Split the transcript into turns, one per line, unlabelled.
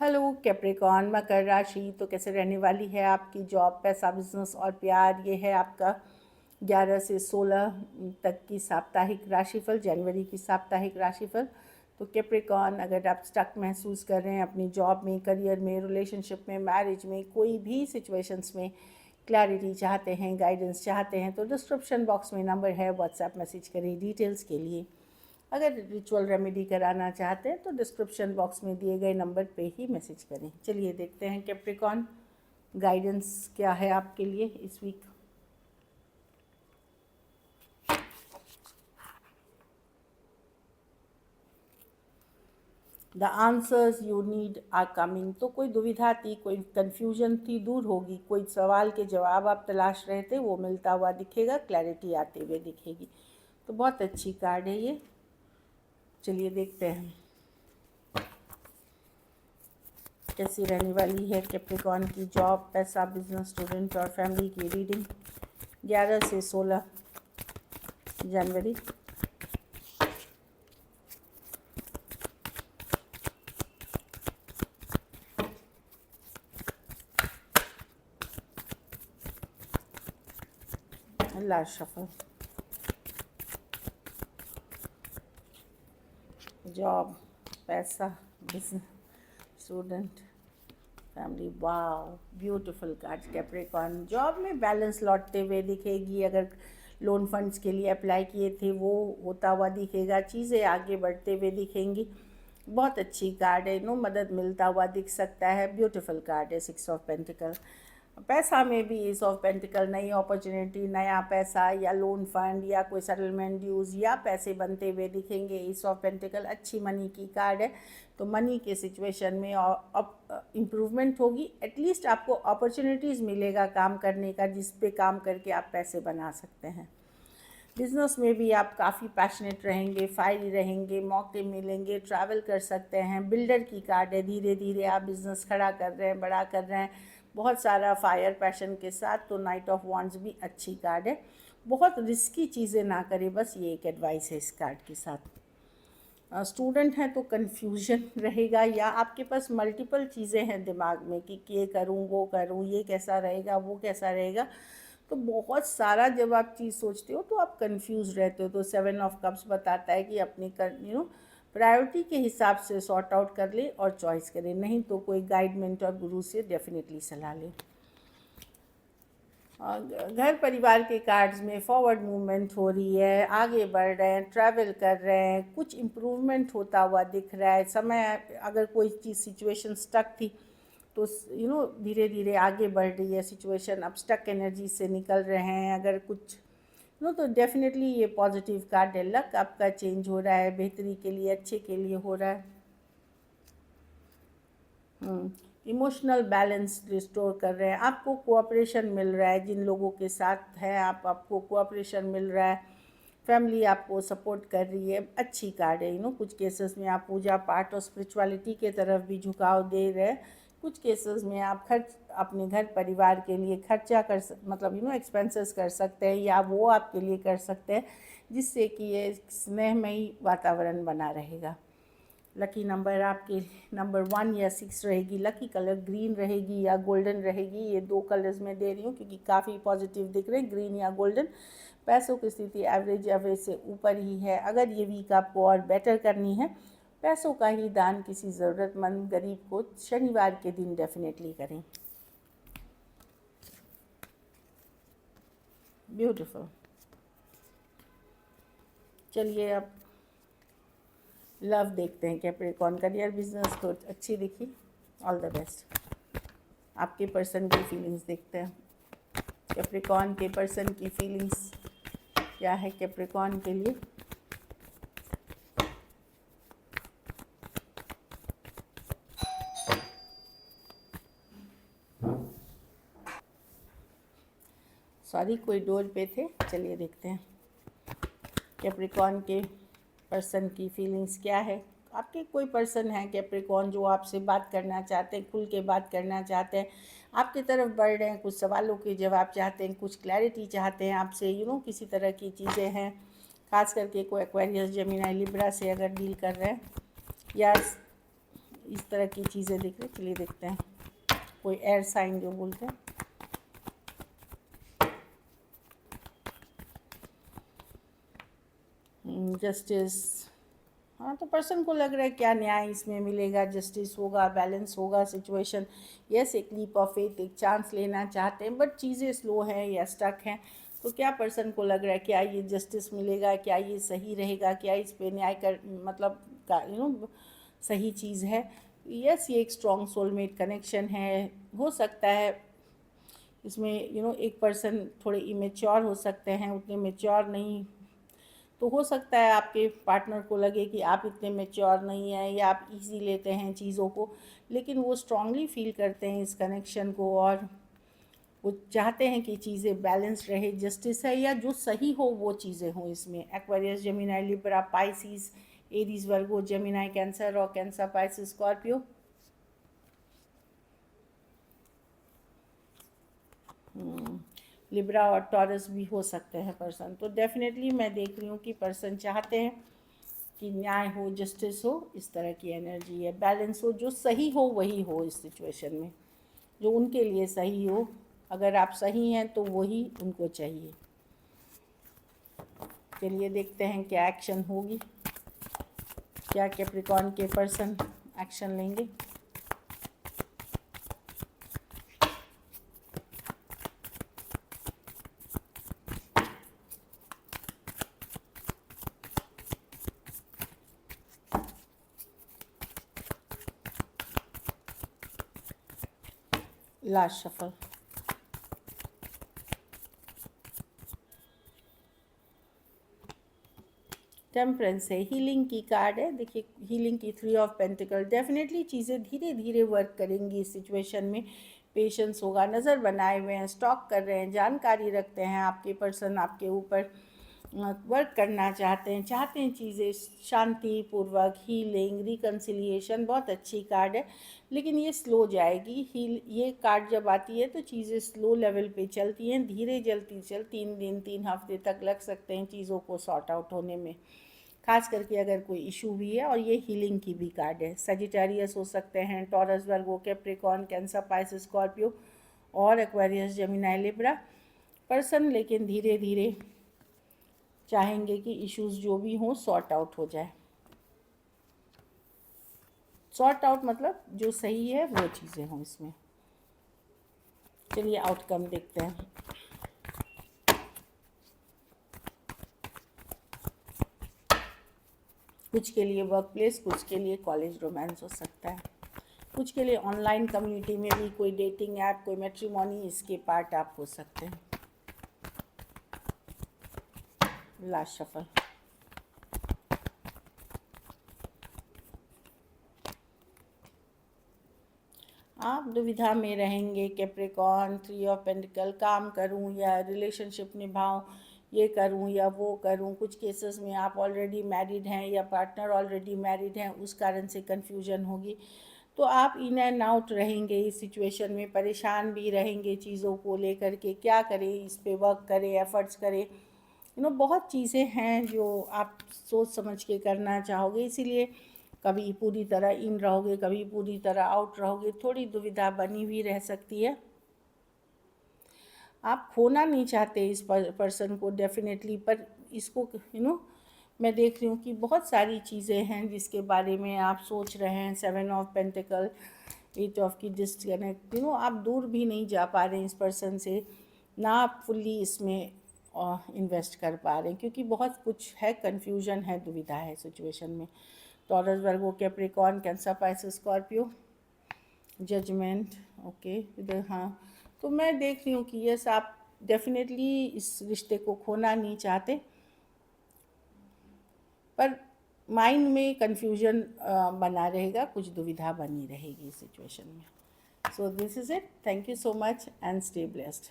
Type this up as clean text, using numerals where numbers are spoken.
Hello Capricorn, मकर राशि। तो कैसे रहने वाली है आपकी जॉब, पैसा, बिजनेस और प्यार। ये है आपका 11 से 16 तक की साप्ताहिक राशिफल, जनवरी की साप्ताहिक राशिफल। तो कैप्रिकॉर्न, अगर आप स्टक महसूस कर रहे हैं अपनी जॉब में, करियर में, रिलेशनशिप में, मैरिज में, कोई भी सिचुएशंस में क्लैरिटी चाहते हैं, गाइडेंस चाहते हैं, तो डिस्क्रिप्शन बॉक्स में नंबर है, व्हाट्सएप मैसेज करें डिटेल्स के लिए। अगर रिचुअल रेमेडी कराना चाहते हैं तो डिस्क्रिप्शन बॉक्स में दिए गए नंबर पे ही मैसेज करें। चलिए देखते हैं कैप्रिकॉर्न, गाइडेंस क्या है आपके लिए इस week. The answers you need are coming. तो कोई दुविधा थी, कोई कन्फ्यूजन थी, दूर होगी। कोई सवाल के जवाब आप तलाश रहे थे, वो मिलता हुआ दिखेगा, क्लैरिटी आते हुए दिखेगी। तो बहुत अच्छी कार्ड है ये। चलिए देखते हैं कैसी रहने वाली है कैप्रिकॉर्न की जॉब, पैसा, बिजनेस, स्टूडेंट और फैमिली की रीडिंग 11 से 16 जनवरी। Last shuffle. जॉब, पैसा, business, student, family. Wow, beautiful card Capricorn. Job में बैलेंस लौटते हुए दिखेगी। अगर लोन फंड्स के लिए अप्लाई किए थे वो होता हुआ दिखेगा, चीज़ें आगे बढ़ते हुए दिखेंगी। बहुत अच्छी कार्ड है, नो मदद मिलता हुआ दिख सकता है। ब्यूटीफुल कार्ड है 6 ऑफ पेंटिकल। पैसा में भी एस ऑफ पेंटिकल, नई अपॉर्चुनिटी, नया पैसा या लोन फंड या कोई सेटलमेंट ड्यूज़ या पैसे बनते हुए दिखेंगे। एस ऑफ पेंटिकल अच्छी मनी की कार्ड है, तो मनी के सिचुएशन में इम्प्रूवमेंट होगी। एटलीस्ट आपको अपॉर्चुनिटीज़ मिलेगा काम करने का, जिस पे काम करके आप पैसे बना सकते हैं। बिज़नेस में भी आप काफ़ी पैशनेट रहेंगे, फायरी रहेंगे, मौके मिलेंगे, ट्रैवल कर सकते हैं। बिल्डर की कार्ड है, धीरे धीरे आप बिज़नेस खड़ा कर रहे हैं, बड़ा कर रहे हैं, बहुत सारा फायर पैशन के साथ। तो नाइट ऑफ वॉन्ड्स भी अच्छी कार्ड है। बहुत रिस्की चीज़ें ना करें, बस ये एक एडवाइस है इस कार्ड के साथ। स्टूडेंट हैं तो कन्फ्यूजन रहेगा, या आपके पास मल्टीपल चीज़ें हैं दिमाग में कि ये करूँ, वो करूँ, ये कैसा रहेगा, वो कैसा रहेगा। तो बहुत सारा जब आप चीज़ सोचते हो तो आप कंफ्यूज रहते हो। तो 7 ऑफ कप्स बताता है कि अपनी प्रायोरिटी के हिसाब से सॉर्ट आउट कर ले और चॉइस करें, नहीं तो कोई गाइड मेंटर गुरु से डेफिनेटली सलाह लें। घर परिवार के कार्ड्स में फॉरवर्ड मूवमेंट हो रही है, आगे बढ़ रहे हैं, ट्रैवल कर रहे हैं, कुछ इम्प्रूवमेंट होता हुआ दिख रहा है। समय, अगर कोई चीज़ सिचुएशन स्टक थी तो धीरे धीरे आगे बढ़ रही है सिचुएशन, अब स्टक एनर्जी से निकल रहे हैं। अगर कुछ तो डेफिनेटली ये पॉजिटिव कार्ड है। लक आपका चेंज हो रहा है, बेहतरी के लिए, अच्छे के लिए हो रहा है। इमोशनल बैलेंस रिस्टोर कर रहे हैं, आपको कोऑपरेशन मिल रहा है। जिन लोगों के साथ हैं आपको कोऑपरेशन मिल रहा है। फैमिली आपको सपोर्ट कर रही है। अच्छी कार्ड है। कुछ केसेस में आप पूजा पाठ और स्पिरिचुअलिटी के तरफ भी झुकाव दे रहे हैं। कुछ केसेस में आप खर्च अपने घर परिवार के लिए खर्चा मतलब एक्सपेंसेस कर सकते हैं, या वो आपके लिए कर सकते हैं, जिससे कि ये स्नेहमयी वातावरण बना रहेगा। लकी नंबर आपके नंबर 1 या 6 रहेगी। लकी कलर ग्रीन रहेगी या गोल्डन रहेगी। ये 2 कलर्स में दे रही हूँ क्योंकि काफ़ी पॉजिटिव दिख रहे हैं, ग्रीन या गोल्डन। पैसों की स्थिति एवरेज से ऊपर ही है। अगर ये वीक आपको और बेटर करनी है, पैसों का ही दान किसी ज़रूरतमंद गरीब को शनिवार के दिन डेफिनेटली करें। ब्यूटीफुल। चलिए अब लव देखते हैं कैप्रिकॉर्न। करियर, बिजनेस तो अच्छी दिखी, ऑल द बेस्ट। आपके पर्सन की फीलिंग्स देखते हैं। कैप्रिकॉर्न के पर्सन की फीलिंग्स क्या है कैप्रिकॉर्न के लिए। सॉरी, कोई डोर पे थे। चलिए देखते हैं कैप्रिकॉर्न के पर्सन की फीलिंग्स क्या है। आपके कोई पर्सन है कैप्रिकॉर्न जो आपसे बात करना चाहते हैं, खुल के बात करना चाहते हैं, आपकी तरफ बढ़ रहे हैं, कुछ सवालों के जवाब चाहते हैं, कुछ क्लैरिटी चाहते हैं आपसे। किसी तरह की चीज़ें हैं, खास करके कोई एक्वेरियस, जेमिनी, लिब्रा से अगर डील कर रहे हैं, इस तरह की चीज़ें दिख रही। चलिए देखते हैं कोई एयर साइन जो बोलते हैं। जस्टिस, हाँ, तो पर्सन को लग रहा है क्या न्याय इसमें मिलेगा, जस्टिस होगा, बैलेंस होगा सिचुएशन। यस, एक लीप ऑफ फेथ, एक चांस लेना चाहते हैं, बट चीज़ें स्लो हैं या स्टक हैं। तो क्या पर्सन को लग रहा है क्या ये जस्टिस मिलेगा, क्या ये सही रहेगा, क्या इस पे न्याय कर मतलब सही चीज़ है। यस, ये एक स्ट्रॉन्ग सोलमेट कनेक्शन है। हो सकता है इसमें एक पर्सन थोड़े इमेच्योर हो सकते हैं, उतने मेच्योर नहीं। तो हो सकता है आपके पार्टनर को लगे कि आप इतने मेच्योर नहीं हैं या आप इजी लेते हैं चीज़ों को, लेकिन वो स्ट्रांगली फील करते हैं इस कनेक्शन को और वो चाहते हैं कि चीज़ें बैलेंस रहे, जस्टिस है या जो सही हो वो चीज़ें हों इसमें। Aquarius, Gemini, Libra, Pisces, Aries, Virgo, Gemini, Cancer और कैंसर, पाइसिस, स्कॉर्पियो। लिब्रा और टॉरस भी हो सकते हैं पर्सन। तो डेफिनेटली मैं देख रही हूँ कि पर्सन चाहते हैं कि न्याय हो, जस्टिस हो, इस तरह की एनर्जी है। बैलेंस हो, जो सही हो वही हो इस सिचुएशन में, जो उनके लिए सही हो। अगर आप सही हैं तो वही उनको चाहिए। चलिए देखते हैं क्या एक्शन होगी, क्या कैप्रिकॉर्न के पर्सन एक्शन लेंगे। Last shuffle. टेम्परेंस है, हीलिंग की कार्ड है। देखिए हीलिंग की 3 ऑफ पेंटिकल। डेफिनेटली चीज़ें धीरे धीरे वर्क करेंगी इस सिचुएशन में। पेशेंस होगा, नज़र बनाए हुए हैं, स्टॉक कर रहे हैं, जानकारी रखते हैं आपके पर्सन आपके ऊपर, वर्क करना चाहते हैं चीज़ें शांतिपूर्वक, हीलिंग, रिकन्सिलिएशन। बहुत अच्छी कार्ड है, लेकिन ये स्लो जाएगी। ये कार्ड जब आती है तो चीज़ें स्लो लेवल पे चलती हैं, धीरे चलती 3 दिन 3 हफ्ते तक लग सकते हैं चीज़ों को सॉर्ट आउट होने में, खास करके अगर कोई इशू भी है। और ये हीलिंग की भी कार्ड है। सजिटेरियस हो सकते हैं, taurus, Virgo, Capricorn, Cancer, Pisces, Scorpio और एक्वेरियस, जेमिनी, लिब्रा पर्सन। लेकिन धीरे धीरे चाहेंगे कि इश्यूज जो भी हों सॉर्ट आउट हो जाए। सॉर्ट आउट मतलब जो सही है वो चीज़ें हों इसमें। चलिए आउटकम देखते हैं। कुछ के लिए वर्क प्लेस, कुछ के लिए कॉलेज रोमांस हो सकता है, कुछ के लिए ऑनलाइन कम्युनिटी में भी कोई डेटिंग ऐप, कोई मैट्रिमोनी, इसके पार्ट आप हो सकते हैं। Last shuffle. आप दुविधा में रहेंगे कैप्रिकॉर्न। 3 ऑफ पेंटिकल, काम करूं या रिलेशनशिप निभाऊं, ये करूं या वो करूं। कुछ केसेस में आप ऑलरेडी मैरिड हैं या पार्टनर ऑलरेडी मैरिड हैं, उस कारण से कन्फ्यूजन होगी। तो आप इन एंड आउट रहेंगे इस सिचुएशन में, परेशान भी रहेंगे चीज़ों को लेकर के। क्या करें, इस पे वर्क करें, एफर्ट्स करें। बहुत चीज़ें हैं जो आप सोच समझ के करना चाहोगे, इसीलिए कभी पूरी तरह इन रहोगे, कभी पूरी तरह आउट रहोगे। थोड़ी दुविधा बनी हुई रह सकती है। आप खोना नहीं चाहते इस पर्सन को डेफिनेटली, पर इसको मैं देख रही हूँ कि बहुत सारी चीज़ें हैं जिसके बारे में आप सोच रहे हैं। 7 ऑफ पेंटिकल, 8 ऑफ की डिस्कनेक्ट। आप दूर भी नहीं जा पा रहे हैं इस पर्सन से, ना आप फुल्ली इसमें इन्वेस्ट कर पा रहे हैं, क्योंकि बहुत कुछ है, कन्फ्यूजन है, दुविधा है सिचुएशन में। Taurus, Virgo, Capricorn, Cancer, Pisces, Scorpio, judgement. Okay इधर, हाँ। तो मैं देख रही हूँ कि यस, आप डेफिनेटली इस रिश्ते को खोना नहीं चाहते, पर माइंड में कन्फ्यूजन बना रहेगा, कुछ दुविधा बनी रहेगी इस सिचुएशन में। So this is it. Thank you so much and stay blessed.